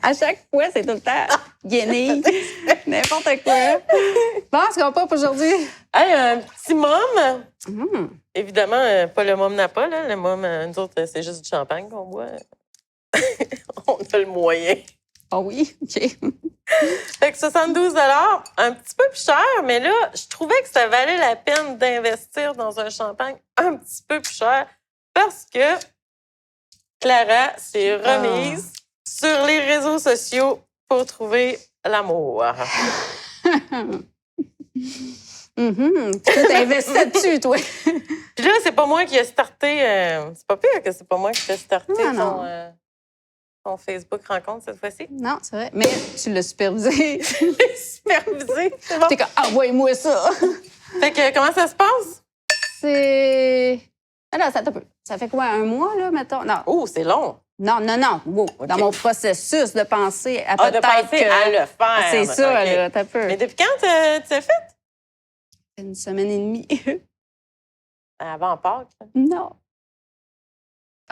À chaque fois, c'est tout le temps guenille, n'importe quoi. Bon, ce qu'on pas pour aujourd'hui? Hey, un petit môme. Mmh. Évidemment, pas le môme Napa, là. Le môme, nous autres, c'est juste du champagne qu'on boit. On a le moyen. Ah oui? OK. Fait que 72 un petit peu plus cher, mais là, je trouvais que ça valait la peine d'investir dans un champagne un petit peu plus cher parce que Clara s'est remise sur les réseaux sociaux pour trouver l'amour. Tu t'es investi là-dessus, toi. Puis là, c'est pas moi qui ai starté... c'est pas pire que c'est pas moi qui ai starté ton Facebook rencontre cette fois-ci. Non, c'est vrai. Mais tu l'as supervisé. Supervisé, c'est bon. T'es comme, envoie-moi ça. Fait que, comment ça se passe? C'est... Alors, ça fait quoi, un mois, là, mettons? Non. Oh, c'est long. Non. Wow. Okay. Dans mon processus de penser à peut-être de penser à le faire. C'est ça, okay. là, t'as peu. Mais depuis quand tu as fait? Une semaine et demie. Avant Pâques? Non.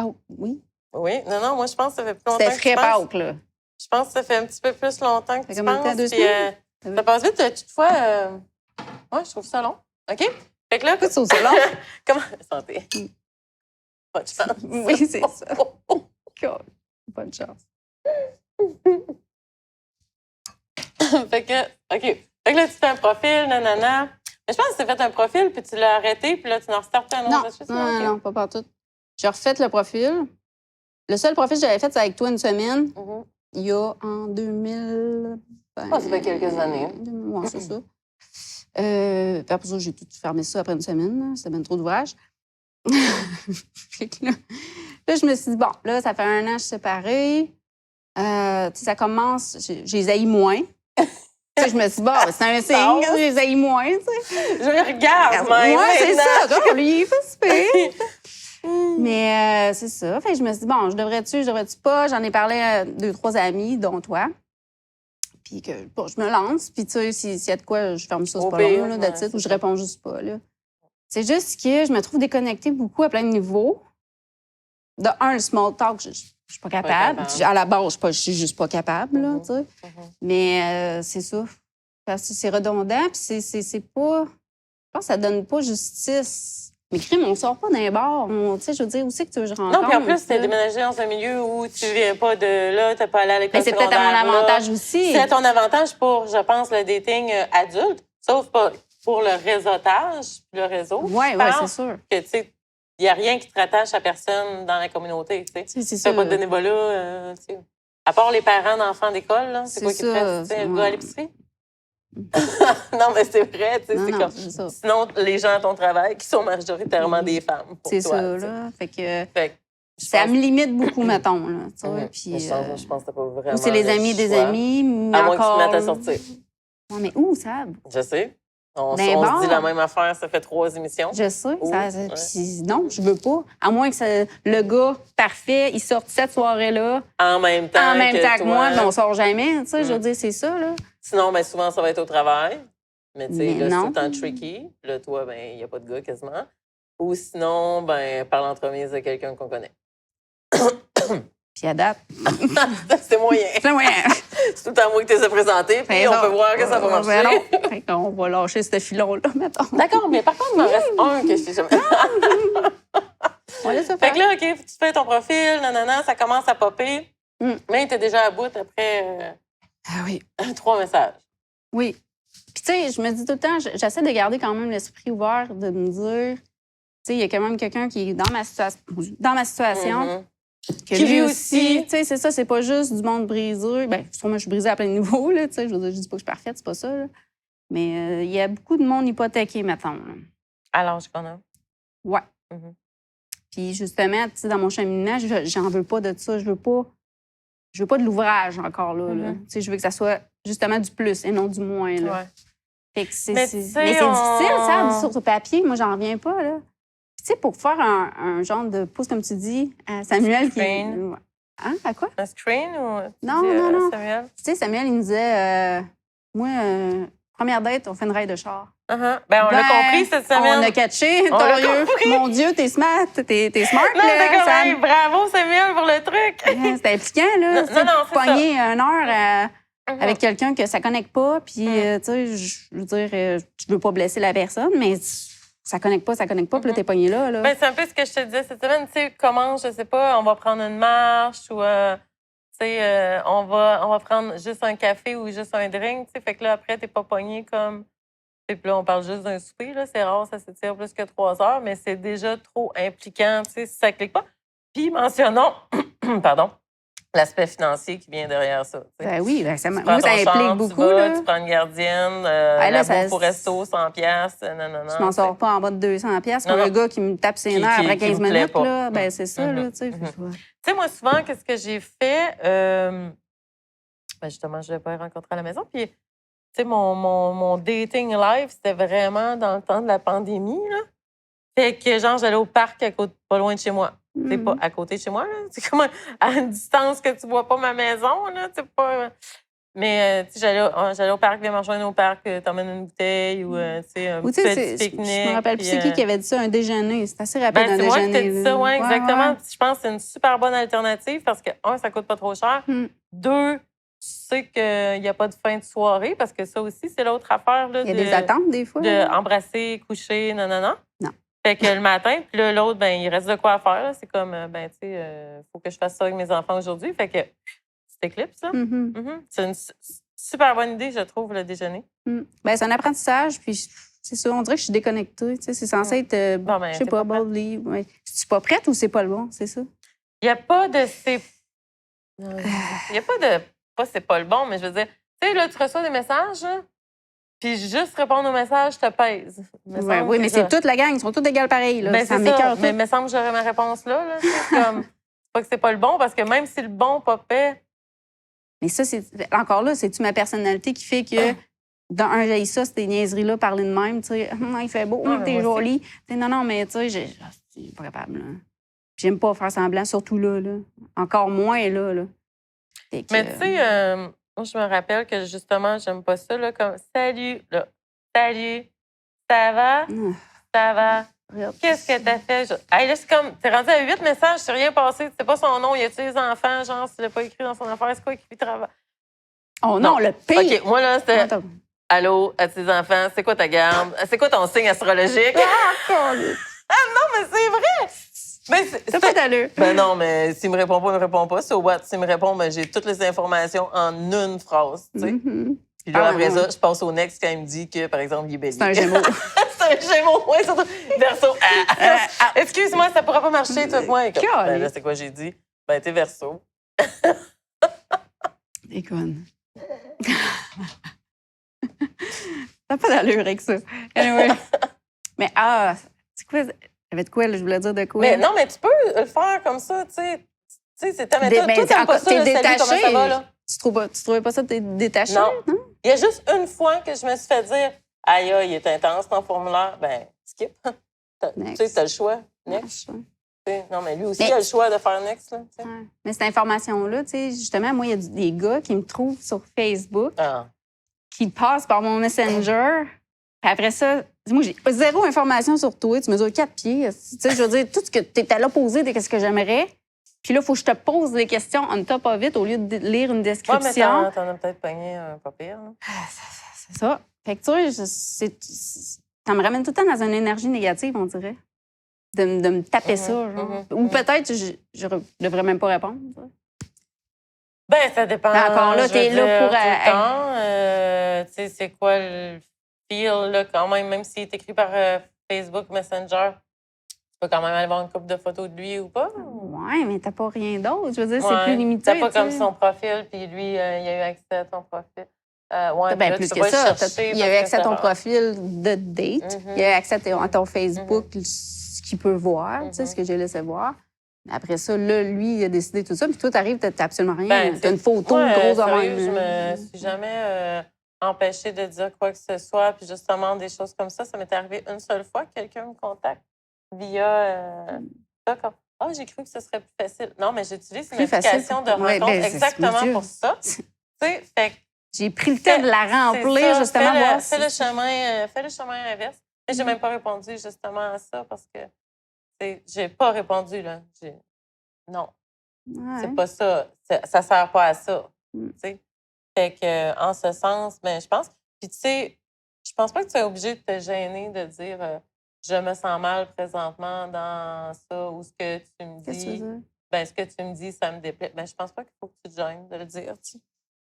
Oh, oui. Oui. Non, moi, je pense que ça fait plus longtemps C'était frais Pâques, là. Je pense que ça fait un petit peu plus longtemps que tu penses. 2 semaines? Ça passe vite, toutefois. Ouais, je trouve ça long. OK? Fait que là... Pourquoi tu trouves ça long? Comment? Santé. Pas de chance. Oui, c'est ça. Pas de chance. Fait que, OK. Fait que là, tu fais un profil, nanana. Mais je pense que tu as fait un profil, puis tu l'as arrêté, puis là, tu n'en restartes un autre. Non, pas partout. J'ai refait le profil. Le seul profil que j'avais fait, c'est avec toi une semaine. Il y a en 2000... ça fait quelques années. Ouais, c'est ça. Puis après ça, j'ai tout fermé ça après une semaine. C'était bien trop d'ouvrage. Là, je me suis dit, bon, là, ça fait 1 an que je suis séparée. Ça commence... Je les haïs moins. Je me suis dit, bon, c'est un signe, je les haïs moins, tu sais. Je les regarde, même. Ouais, c'est ça. Donc, lui, il fait super. Mais c'est ça. Fait que je me suis dit, bon, je devrais-tu pas? J'en ai parlé à 2-3 amis, dont toi. Puis que, bon, je me lance. Puis, tu sais, s'il y a de quoi, je ferme ça, c'est pas long, là, ou je réponds juste pas, là. C'est juste que je me trouve déconnectée beaucoup à plein de niveaux. De un, le small talk, je suis pas capable. À la base, je suis juste pas capable, là, tu sais. Mais c'est ça. Parce que c'est redondant, puis c'est pas... Je pense que ça donne pas justice. Mais crime, on sort pas d'un bar. Tu sais, je veux dire, où c'est que tu veux que je rencontre? Non, puis en plus, t'es déménagé dans un milieu où tu viens pas de là, t'as pas allé à l'école secondaire. C'est peut-être à mon avantage aussi. C'est à ton avantage pour, je pense, le dating adulte, sauf pas pour le réseautage, le réseau. Oui, c'est sûr. Que, tu sais, il n'y a rien qui te rattache à personne dans la communauté, tu sais. C'est ça. Pas de bénévolat, tu sais. À part les parents d'enfants d'école, là, c'est quoi qui te reste? Le gars à l'épicerie? Non, mais c'est vrai, tu sais, c'est comme... Ça. Sinon, les gens à ton travail, qui sont majoritairement des femmes pour toi. C'est ça, là. Fait que ça me limite beaucoup, mettons, là, tu sais. Puis, je pense que t'as pas vraiment... Ou c'est les amis des amis, mais à moins encore... que tu te mettes à sortir. Ouais, mais où, Sab? Je sais. On se dit la même affaire, ça fait 3 émissions. Je sais. Puis non, je veux pas. À moins que le gars parfait, il sorte cette soirée-là. En même temps que moi, mais on sort jamais. Tu sais, je veux dire, c'est ça, là. Sinon, ben, souvent, ça va être au travail. Mais tu sais, là, c'est tout le temps tricky. Là, toi, ben, il n'y a pas de gars quasiment. Ou sinon, ben, par l'entremise de quelqu'un qu'on connaît. Puis à date. C'est moyen. C'est moyen. C'est tout le temps moi que tu les as présentés, puis on peut voir que ça va marcher. Fait qu'on va lâcher ce filon-là, mettons. D'accord, mais par contre, il m'en reste un que je t'ai jamais... On laisse ça faire. Fait que là, OK, tu fais ton profil, nanana, ça commence à popper. Mais tu es déjà à bout après 3 messages. Oui. Puis, tu sais, je me dis tout le temps, j'essaie de garder quand même l'esprit ouvert, de me dire, tu sais, il y a quand même quelqu'un qui est dans ma situation. Que lui aussi, tu sais, c'est ça, c'est pas juste du monde brisé. Bien, sûrement, je suis brisée à plein de niveaux, là, tu sais. Je veux dire, je dis pas que je suis parfaite, c'est pas ça, là. Mais il y a beaucoup de monde hypothéqué, mettons. Là. À l'âge qu'on a. Ouais. Puis, justement, tu sais, dans mon cheminement, j'en veux pas de ça. Je veux pas de l'ouvrage encore, là. Tu sais, je veux que ça soit justement du plus et non du moins, là. Ouais. Fait que mais c'est difficile, ça, sur ce papier. Moi, j'en reviens pas, là. Tu sais, pour faire un genre de pouce, comme tu dis, à Samuel screen. Hein? À quoi? Un screen ou... Non. Samuel? Tu sais, Samuel, il me disait, moi, Première date, on fait une ride de char. Ben, on l'a compris cette semaine. On a catché. On l'a compris. Mon Dieu, t'es smart. T'es smart, Non, là, t'es comme, Sam. hey, bravo, Samuel, pour le truc. C'était impliquant, là. Non, c'est pogner une heure avec Mhm. quelqu'un que ça connecte pas, puis, tu sais, je veux dire, je veux pas blesser la personne, mais ça connecte pas, puis là, t'es pogné là. Ben, c'est un peu ce que je te disais cette semaine. Tu sais, comment, je sais pas, on va prendre une marche ou, tu sais, on va prendre juste un café ou juste un drink, tu sais. Fait que là, après, t'es pas pogné comme... Et puis là, on parle juste d'un souper, là. C'est rare, ça s'étire plus que 3 heures, mais c'est déjà trop impliquant, tu sais, si ça clique pas. Puis mentionnons, pardon, l'aspect financier qui vient derrière ça. Tu sais. Ben oui, Tu ça prends implique ton char, beaucoup, tu vas, là. tu prends une gardienne, là, la ça- bouffe au resto, 100 piastres, non. Je m'en sors pas en bas de 200 pièces pour Non, un non. gars qui me tape ses Qui- nerfs qui- après qui 15 me plaît minutes, pas. là. Ben, c'est ça, là, tu sais. Tu sais, moi, souvent, qu'est-ce que j'ai fait? Ben, justement, je ne l'ai pas rencontré à la maison. Puis, tu sais, mon dating life, c'était vraiment dans le temps de la pandémie, là. Fait que, genre, j'allais au parc pas loin de chez moi. C'est pas à côté de chez moi, là. C'est comme à une distance que tu vois pas ma maison, là. C'est pas... Mais, tu sais, j'allais au parc, viens me rejoindre au parc, t'emmènes une bouteille ou, tu sais, un Ou, tu sais, petit pique-nique. je me rappelle plus c'est qui avait dit ça, un déjeuner. C'est assez rapide, Ben, un c'est moi qui déjeuner. t'ai dit ça, là. oui, exactement. Ouais. Je pense que c'est une super bonne alternative parce que, un, ça coûte pas trop cher. 2, tu sais qu'il n'y a pas de fin de soirée parce que ça aussi, c'est l'autre affaire. Là, Il y a des attentes, des fois. de embrasser, coucher, non. Non. Fait que le matin, puis là, l'autre, ben il reste de quoi faire. là. C'est comme, ben, tu sais, faut que je fasse ça avec mes enfants aujourd'hui. Fait que c'est éclipse, là. C'est une super bonne idée, je trouve, le déjeuner. Ben, c'est un apprentissage, puis c'est ça, on dirait que je suis déconnectée. Tu sais, c'est censé être, Bon, ben, je sais t'es pas, pas prête. boldly. Ouais. Je suis pas prête ou c'est pas le bon, c'est ça? Il n'y a pas de Il n'y a pas de. Pas c'est pas le bon, mais je veux dire, tu sais, là, tu reçois des messages, là, puis juste répondre aux messages te pèse. Ouais, oui, mais c'est toute la gang, ils sont tous égales pareils. Là. Ben, ça c'est m'écoeure ça. Mais tout. il me semble que j'aurais ma réponse là. C'est comme. C'est pas que c'est pas le bon, parce que même si le bon pas fait. Mais ça, c'est encore là, c'est-tu ma personnalité qui fait que, dans un j'ai ça, ces niaiseries-là, parler de même, tu sais, il fait beau, Ouais, t'es moi jolie. Tu sais, non, mais tu sais, je suis pas capable. Là. J'aime pas faire semblant, surtout là. Encore moins là. Fait que, Mais tu sais, moi, je me rappelle que justement, j'aime pas ça, là, comme salut, là. Salut, ça va? Ça va? Qu'est-ce que t'as fait? Hey, là, c'est comme, t'es rendu à 8 messages, c'est rien passé. Tu sais pas son nom, y a-tu des enfants? Genre, s'il l'a pas écrit dans son affaire, c'est quoi qui travaille? Oh non, le pire! OK, moi, là, c'était allô, à tes enfants, c'est quoi ta garde? C'est quoi ton signe astrologique? Ah, Non, mais c'est vrai! Mais t'as pas d'allure. Ben non, mais s'il me répond pas, il me répond pas. So what? S'il me répond, ben j'ai toutes les informations en une phrase, tu sais. Puis là, après ça, je passe au next quand il me dit que, par exemple, il est bélier. C'est un Gémeaux. C'est un Gémeaux, oui, surtout. Verseau. Excuse-moi, ça pourra pas marcher, toi, moi. Ben là, c'est quoi j'ai dit? Ben, t'es Verseau. Déconne. T'as pas d'allure avec ça. Anyway. Mais, c'est quoi? J'avais de quoi, là? Je voulais dire de quoi? Mais non, mais tu peux le faire comme ça, tu sais. Tu sais, c'est ta méthode. Ben, Toi, t'aimes pas ça, t'es le salut, détaché. comment ça va, là? Tu trouvais pas ça détaché? Non. Il y a juste une fois que je me suis fait dire « Aïe, il est intense ton formulaire. » Ben, skip. Tu sais, t'as le choix. Next. Non, mais lui aussi, il a le choix de faire next. Là, mais cette information-là, tu sais, justement, moi, il y a des gars qui me trouvent sur Facebook, qui passent par mon Messenger. Puis après ça, moi, j'ai zéro information sur toi. Tu mesures 4 pieds. Tu sais, je veux dire, tout ce que tu es à l'opposé de ce que j'aimerais. Puis là, il faut que je te pose des questions on top of it au lieu de lire une description. Ouais, mais t'en as peut-être pogné un pas pire. C'est ça. Fait que tu sais, ça me ramène tout le temps dans une énergie négative, on dirait. De me taper ça, genre. Ou peut-être, je devrais même pas répondre. Ben, ça dépend. Ben, encore là, t'es là pour... tout le temps. Tu sais, c'est quoi le feel, là, quand même s'il est écrit par Facebook Messenger, tu peux quand même aller voir une couple de photos de lui ou pas? Ouais, mais t'as pas rien d'autre. Je veux dire, c'est plus limité. T'as pas comme son profil, puis lui, il a eu accès à ton profil. Ben, plus que ça. Il a eu accès à ton profil de date. Il a eu accès à ton Facebook, ce qu'il peut voir, tu sais, ce que j'ai laissé voir. Après ça, là, lui, il a décidé tout ça. Puis toi, t'arrives, t'as absolument rien. T'as une photo grosse en main. Je me suis jamais empêchée de dire quoi que ce soit. Puis justement, des choses comme ça m'est arrivé une seule fois que quelqu'un me contacte via ça. Comme, j'ai cru que ce serait plus facile. Non, mais j'utilise une application de rencontre exactement pour ça. Tu sais, fait J'ai pris le temps de la remplir, ça, justement. Voir fais le chemin inverse. Mais j'ai même pas répondu justement à ça parce que j'ai pas répondu, là. Non, Ouais. c'est pas ça. Ça sert pas à ça. Mm. Tu sais. Fait que, en ce sens, je pense. Puis, tu sais, je pense pas que tu es obligé de te gêner de dire je me sens mal présentement dans ça ou ce que tu me Qu'est-ce que tu dis. veux dire? Ce que tu me dis, ça me déplaît. Je pense pas qu'il faut que tu te gênes de le dire. Tu sais.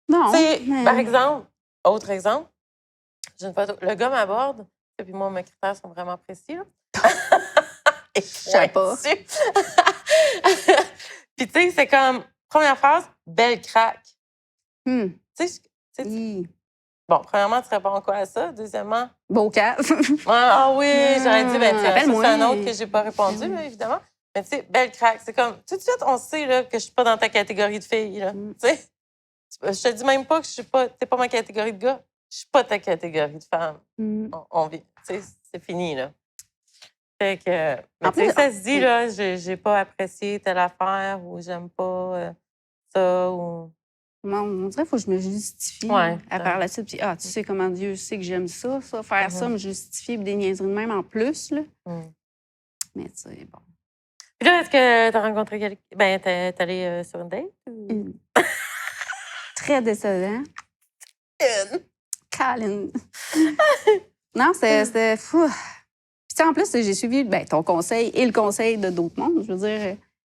Non. Tu sais, Mais... par exemple, autre exemple, j'ai une photo. Le gars m'aborde, et puis moi, mes critères sont vraiment précis. Là. Je sais pas. Puis, tu sais, c'est comme, première phrase, belle craque. Tu sais, bon, premièrement, tu réponds quoi à ça? Deuxièmement, beau cap. ah oui, j'aurais dit, tiens, ça, c'est un autre que j'ai pas répondu, là, évidemment. Mais tu sais, belle craque, c'est comme, tout de suite, on sait là, que je suis pas dans ta catégorie de fille, là. Tu sais, je te dis même pas que t'es pas ma catégorie de gars. Je suis pas ta catégorie de femme. On vit. Tu sais, c'est fini, là. Fait que, mais tu sais, ça se dit, là, j'ai pas apprécié telle affaire ou j'aime pas ça ou... On dirait qu'il faut que je me justifie à part la suite. Puis, tu sais comment Dieu sait que j'aime ça, faire ça, me justifier puis des niaiseries de même en plus, là. Mais tu sais, bon. Puis là, est-ce que tu as rencontré quelqu'un? Ben, t'es allée sur une date? Très décevant. Colin. Non, c'était fou. Puis en plus, j'ai suivi ton conseil et le conseil de d'autres mondes, je veux dire,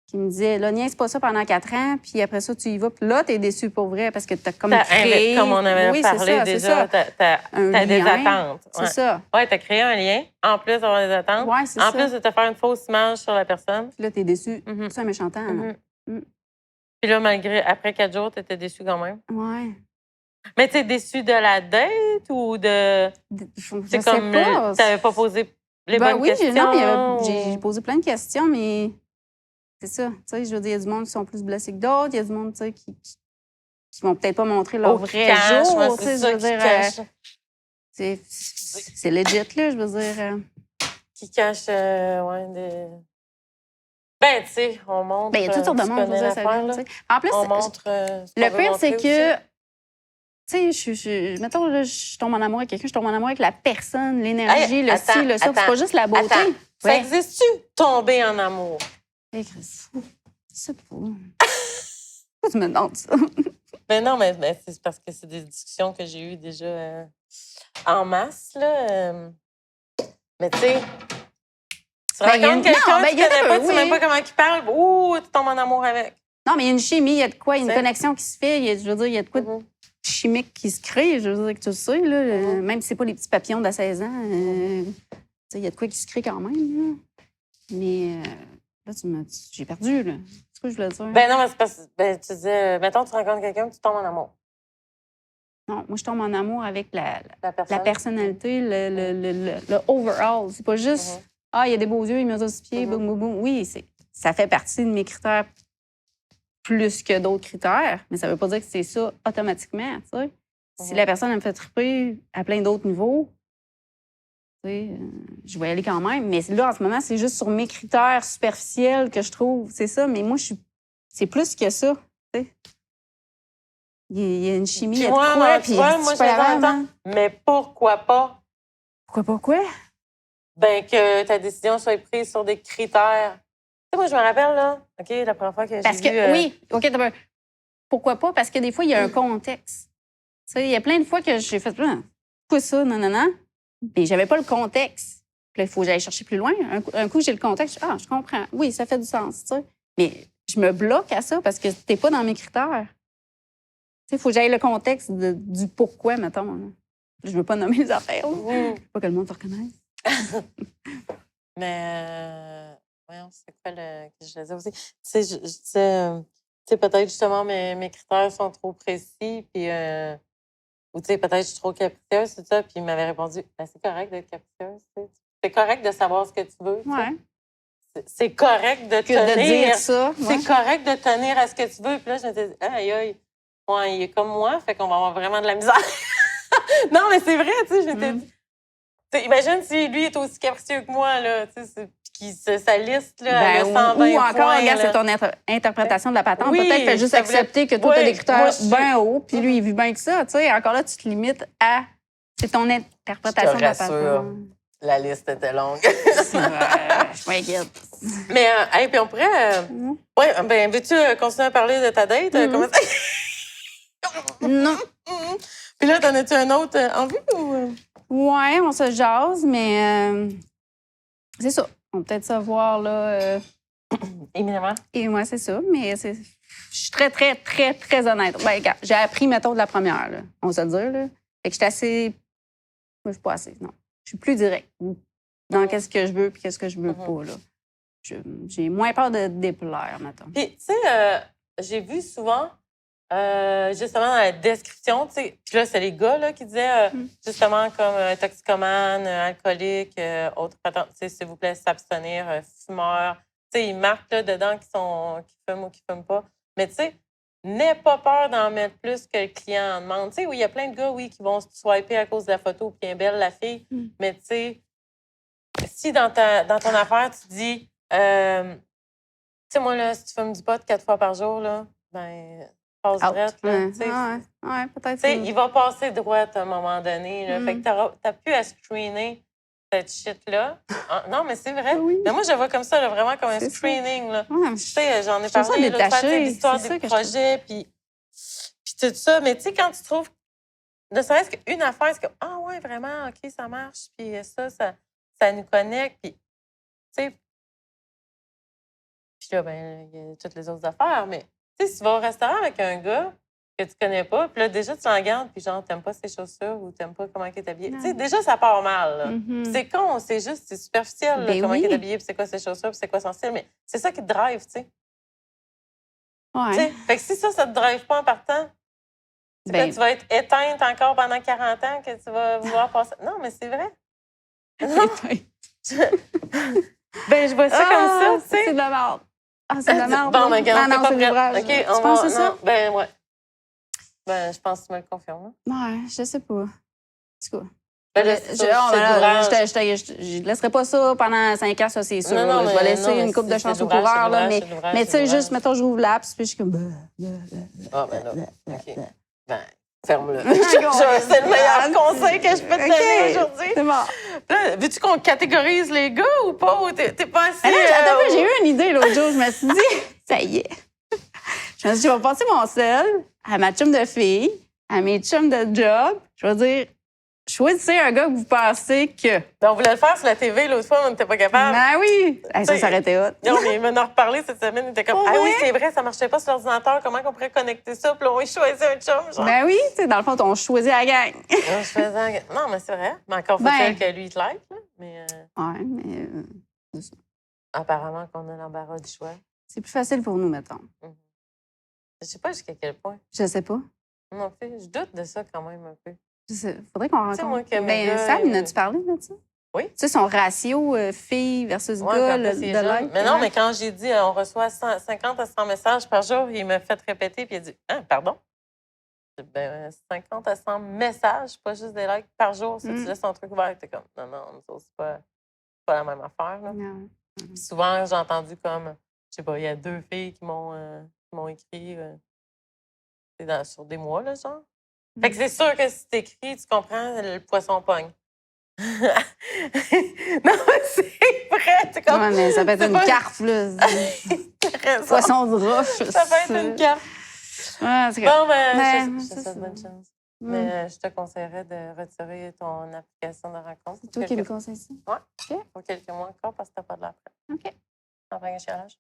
qui me disaient, là, niaise pas ça pendant 4 ans, puis après ça, tu y vas. Puis là, t'es déçu pour vrai parce que t'as comme créé... Comme on avait parlé ça, déjà, t'as des attentes. C'est ça. Oui, t'as créé un lien, en plus d'avoir des attentes. Ouais, c'est en plus de te faire une fausse image sur la personne. Puis là, t'es déçu. C'est un méchant temps. Puis là, après 4 jours, t'étais déçu quand même. Ouais. Mais t'es déçu de la date ou de... C'est comme... T'avais pas posé les bonnes questions? Non, j'ai posé plein de questions, mais... C'est ça. Tu sais, je veux dire, il y a du monde qui sont plus blessés que d'autres. Il y a du monde, tu sais, qui vont peut-être pas montrer leur vrai jour. Tu sais, je veux dire... C'est legit, là, je veux dire... Qui cache, des... Ben, tu sais, on montre... Ben, il y a toutes sortes de monde, je veux dire, ça vient, tu sais. En plus, on montre, le pire, c'est que... Tu sais, mettons, là, je tombe en amour avec quelqu'un, je tombe en amour avec la personne, l'énergie, le style, le ça. C'est pas juste la beauté. Attends, ça existe-tu, tomber en amour? Hey, Chris, c'est pas. Pourquoi tu me demandes ça? Ben non, mais c'est parce que c'est des discussions que j'ai eues déjà en masse, là. Mais tu sais, tu rencontres quelqu'un, tu connais pas, tu sais même pas comment il parle, tu tombes en amour avec. Non, mais il y a une chimie, il y a de quoi, il y a une connexion qui se fait, je veux dire, il y a de quoi de chimique qui se crée, je veux dire que tu le sais, là, même si c'est pas les petits papillons de 16 ans, il y a de quoi qui se crée quand même, là. Mais là, j'ai perdu, là. C'est ce que je voulais dire. Ben non, mais c'est parce que tu disais, mettons, tu rencontres quelqu'un, tu tombes en amour. Non, moi, je tombe en amour avec la personnalité, le overall. C'est pas juste, il y a des beaux yeux, il mesure 6 pieds, boum, boum, boum. Oui, ça fait partie de mes critères plus que d'autres critères, mais ça veut pas dire que c'est ça automatiquement, tu sais. Si la personne elle me fait triper à plein d'autres niveaux, tu sais, je vais y aller quand même. Mais là, en ce moment, c'est juste sur mes critères superficiels que je trouve, c'est ça. Mais moi, c'est plus que ça, tu sais. Il y a une chimie, il y a de quoi, puis moi, je l'entends. Mais pourquoi pas? Pourquoi pas quoi? Ben, que ta décision soit prise sur des critères. Tu sais, moi, je me rappelle, là, OK, la première fois que j'ai vu... Oui, OK, d'abord, pourquoi pas? Parce que des fois, il y a un contexte. Tu sais, il y a plein de fois que j'ai fait, pourquoi ça, non. Mais j'avais pas le contexte. Puis là, il faut que j'aille chercher plus loin. Un coup, j'ai le contexte, je comprends. Oui, ça fait du sens, tu sais. Mais je me bloque à ça parce que t'es pas dans mes critères. Il faut que j'aille le contexte du pourquoi, mettons. Là. Je veux pas nommer les affaires. Je veux pas que le monde se reconnaisse. Mais, voyons, c'est quoi que je disais aussi? Tu sais, peut-être justement mes critères sont trop précis, puis, ou tu sais, peut-être je suis trop capricieuse, tout ça, puis il m'avait répondu, c'est correct d'être capricieuse, tu sais. C'est correct de savoir ce que tu veux. Ouais. C'est correct de tenir. De dire ça. Ouais. C'est correct de tenir à ce que tu veux. Puis là, je me disais, aïe. Ouais, il est comme moi, fait qu'on va avoir vraiment de la misère. Non, mais c'est vrai, tu sais, je m'étais dit. Imagine si lui est aussi capricieux que moi, là, tu sais, puis sa liste, là, Ben, elle a 120 ou encore, points, regarde, là. c'est ton interprétation de la patente. Oui, Peut-être fais juste ça voulait- accepter que toi, Ouais, t'as l'écouteur moi, je- bien haut, puis lui, il vit bien que ça. Tu sais, encore là, tu te limites à... C'est ton interprétation de la rassure. patente. La liste était longue. Je m'inquiète. Mais, hey, puis on pourrait... Ouais, ben, veux-tu continuer à parler de ta date? Comment ça... Non. Puis là, t'en as-tu un autre en vue ou... Ouais, on se jase, mais c'est ça. On peut peut-être se voir, là. Éminemment. Et moi, c'est ça, mais je suis très, très, très, très honnête. Ben, regarde, j'ai appris, mettons, de la première, là. On va se le dire, là. Fait que je suis assez... Moi, je suis pas assez, non. Je suis plus directe dans qu'est-ce que je veux puis qu'est-ce que je veux pas, là. J'ai moins peur de déplaire, mettons. Puis, tu sais, j'ai vu souvent, justement, dans la description, tu sais, puis là, c'est les gars là, qui disaient, justement, comme toxicomane, alcoolique, autre patente, tu sais, s'il vous plaît, s'abstenir, fumeur. Tu sais, ils marquent là, dedans qui fument ou qui fument pas. Mais tu sais, n'aie pas peur d'en mettre plus que le client en demande. Tu sais, oui, il y a plein de gars, oui, qui vont se swiper à cause de la photo, puis elle est belle, la fille. Mais tu sais, si dans ton affaire, tu dis, tu sais, moi, là, si tu fumes du pot 4 fois par jour, là, ben, passe droite, là. Tu sais, Ouais, peut-être. tu sais, il va passer droite à un moment donné, là. Fait que t'as plus à screener cette shit-là. Non, mais c'est vrai. Oui. Mais moi, je vois comme ça, là, vraiment comme un C'est ça. screening, là. Ouais, Tu sais, j'en ai je trouve ça parlé l'autre fois, tu sais, détaché. l'histoire C'est ça des que je projets, puis tout ça. Mais tu sais, quand tu trouves, ne serait-ce qu'une affaire, c'est que, ah ouais, vraiment, OK, ça marche, puis ça nous connecte, puis, tu sais, puis là, ben, il y a toutes les autres affaires, mais, tu sais, si tu vas au restaurant avec un gars que tu connais pas, puis là, déjà, tu l'en regardes, puis genre, t'aimes pas ses chaussures ou t'aimes pas comment il est habillé. Tu sais, déjà, ça part mal, là. Puis c'est con, c'est juste, c'est superficiel, là, Ben comment il est oui. habillé, puis c'est quoi ses chaussures, puis c'est quoi son style, mais c'est ça qui te drive, tu sais. Tu sais, Ouais. fait que si ça te drive pas en partant, c'est Ben- quoi, tu vas être éteinte encore pendant 40 ans que tu vas vouloir passer. Non, mais c'est vrai. Non. Ben, je vois ça comme ça, tu sais. C'est de la merde. Ah, c'est de la merde. Bon, ben, Ah non, pas c'est prête. l'ouvrage. OK, Tu on penses va... à ça? Non, ben, ouais. Ben, je pense que tu me le confirmes. Ouais, je sais pas. C'est quoi? Ben, là, c'est l'ouvrage. Je laisserai pas ça pendant 5 ans, ça, c'est sûr. Non, là. Je vais mais laisser une coupe de chance au coureur, là, mais tu sais, juste, mettons, j'ouvre l'apps, puis je suis comme... Ah, ben là, OK. Ben, ferme-le. Ah, C'est le meilleur conseil que je peux te donner aujourd'hui. C'est bon. Là, veux-tu qu'on catégorise les gars ou pas? Ou t'es pas assez... Attends, j'ai eu une idée l'autre jour. Je me suis dit, ça y est. Je me suis dit, je vais passer mon sel à ma chum de fille, à mes chums de job. Je vais dire, choisissez un gars que vous pensez que... Ben, on voulait le faire sur la TV l'autre fois, on n'était pas capable. Ben oui! Hey, ça s'arrêtait hot. Non, mais il m'en a reparlé cette semaine. Il était comme, Oh, ah oui, ouais? c'est vrai, ça marchait pas sur l'ordinateur. Comment on pourrait connecter ça? Puis là, on choisit un chum, genre. Ben oui, tu sais, dans le fond, on choisit la gang. Non, mais c'est vrai. Mais encore faut-il que lui, il te like, là. Mais Ouais, mais c'est ça. apparemment qu'on a l'embarras du choix. C'est plus facile pour nous, mettons. Je sais pas jusqu'à quel point. Je sais pas. Non plus. Je doute de ça quand même un peu. Faudrait qu'on Tu sais, rencontre. moi, que mes gars, Sam, il a-tu parlé de ça? Oui. Tu sais, son ratio fille versus Ouais, gars, quand de c'est jeune. like. Mais non, mais quand j'ai dit on reçoit 50 à 100 messages par jour, il m'a fait répéter puis il a dit pardon? Ben, 50 à 100 messages, pas juste des likes par jour. Si tu laisses ton truc ouvert, t'es comme non, c'est pas la même affaire. Là. Non. Puis souvent, j'ai entendu comme, je sais pas, il y a 2 filles qui m'ont écrit sur des mois, là, genre. Fait que c'est sûr que si t'écris, tu comprends, le poisson pogne. Non, mais c'est vrai. C'est comme, Ouais, mais ça peut être une carpe, là. Poisson de roche. Ça peut être une carte. Ouais, c'est Bon, ben, Ouais, je te c'est souhaite ça. bonne chance. Mais je te conseillerais de retirer ton application de rencontre. C'est toi qui me conseilles ça? Ouais. Pour quelques mois encore parce que t'as pas de la prête. OK. Après un chialage.